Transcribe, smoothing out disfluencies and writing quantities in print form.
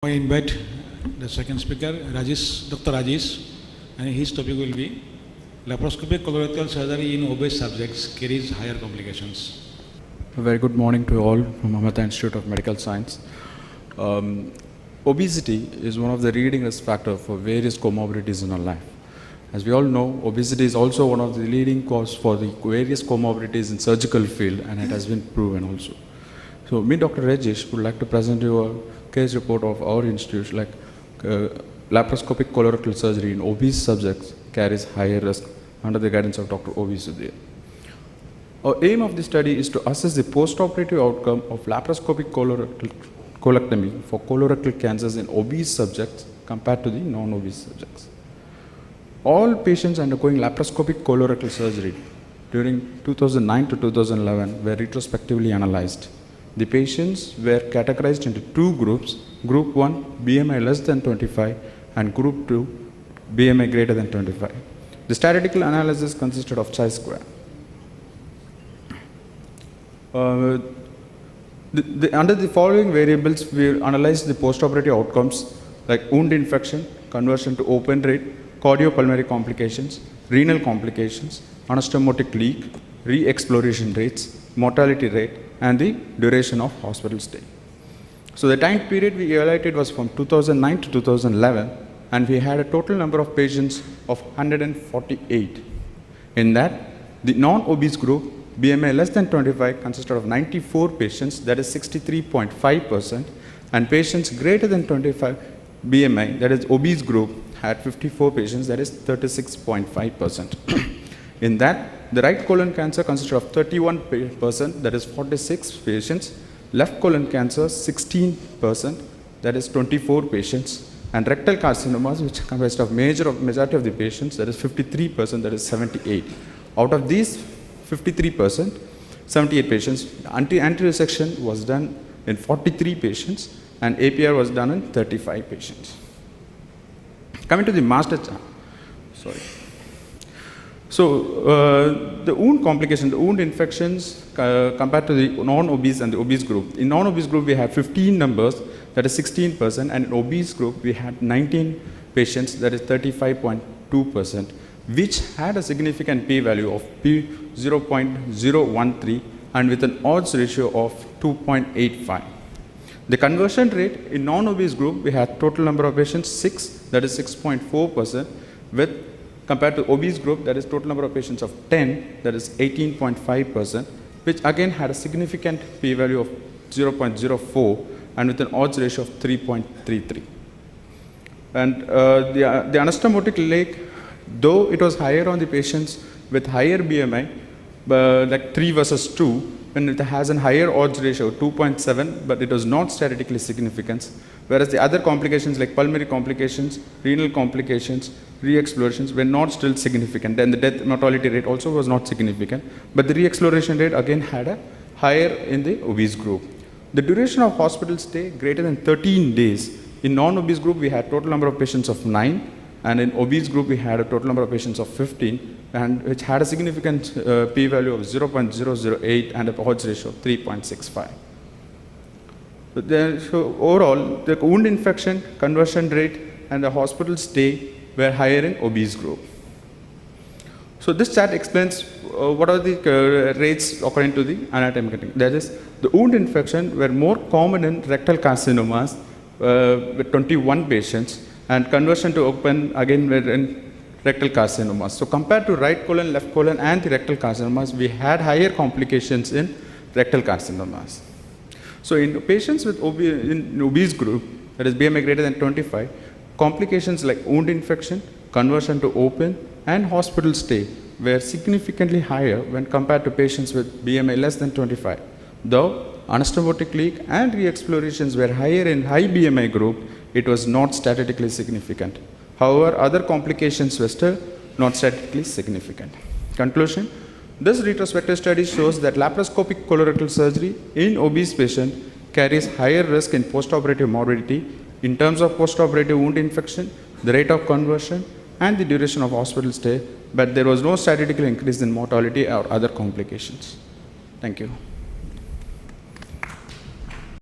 I invite the second speaker, Rajesh, Dr. Rajesh, and his topic will be laparoscopic colorectal surgery in obese subjects carries higher complications. A very good morning to all from Mahatma Institute of Medical Science. Obesity is one of the leading risk factors for various comorbidities in our life. As we all know, obesity is also one of the leading causes for the various comorbidities in surgical field, and it has been proven also. So, me, Dr. Rajesh, would like to present you a case report of our institute, like laparoscopic colorectal surgery in obese subjects carries higher risk under the guidance of Dr. O.V. Sudhir. Our aim of the study is to assess the post-operative outcome of laparoscopic colectomy for colorectal cancers in obese subjects compared to the non-obese subjects. All patients undergoing laparoscopic colorectal surgery during 2009 to 2011 were retrospectively analyzed. The patients were categorized into two groups, Group 1, BMI less than 25, and Group 2, BMI greater than 25. The statistical analysis consisted of chi-square. Under the following variables, we analyzed the postoperative outcomes like wound infection, conversion to open rate, cardiopulmonary complications, renal complications, anastomotic leak, re-exploration rates, mortality rate, and the duration of hospital stay. So the time period we evaluated was from 2009 to 2011, and we had a total number of patients of 148. In that, the non-obese group, BMI less than 25, consisted of 94 patients, that is 63.5%, and patients greater than 25 BMI, that is obese group, had 54 patients, that is 36.5%. In that, the right colon cancer consisted of 31%, that is 46 patients, left colon cancer 16%, that is 24 patients, and rectal carcinomas, which comprised of majority of the patients, that is 53%, that is 78. Out of these 53%, 78 patients, anti-resection was done in 43 patients, and APR was done in 35 patients. Coming to the master chart, So, the wound complication, the wound infections compared to the non-obese and the obese group. In non-obese group, we had 15 numbers, that is 16%, and in obese group, we had 19 patients, that is 35.2%, which had a significant p-value of 0.013 and with an odds ratio of 2.85. The conversion rate in non-obese group, we had total number of patients 6, that is 6.4%, with compared to obese group, that is total number of patients of 10, that is 18.5%, which again had a significant p-value of 0.04 and with an odds ratio of 3.33. And the anastomotic leak, though it was higher on the patients with higher BMI, like 3 versus 2, when it has a higher odds ratio, 2.7, but it was not statistically significant, whereas the other complications like pulmonary complications, renal complications, re-explorations were not still significant. Then the death mortality rate also was not significant, but the re-exploration rate again had a higher in the obese group. The duration of hospital stay greater than 13 days. In non-obese group, we had total number of patients of 9, and in obese group, we had a total number of patients of 15, and which had a significant p-value of 0.008 and a odds ratio of 3.65. So overall, the wound infection, conversion rate, and the hospital stay were higher in obese group. So this chart explains what are the rates according to the anatomical. That is, the wound infection were more common in rectal carcinomas with 21 patients, and conversion to open again were in rectal carcinomas. So compared to right colon, left colon, and the rectal carcinomas, we had higher complications in rectal carcinomas. So in patients with obese group, that is BMI greater than 25, complications like wound infection, conversion to open, and hospital stay were significantly higher when compared to patients with BMI less than 25. Though anastomotic leak and re-explorations were higher in high BMI group, it was not statistically significant. However, other complications were still not statistically significant. Conclusion, this retrospective study shows that laparoscopic colorectal surgery in obese patients carries higher risk in postoperative morbidity in terms of postoperative wound infection, the rate of conversion, and the duration of hospital stay, but there was no statistical increase in mortality or other complications. Thank you.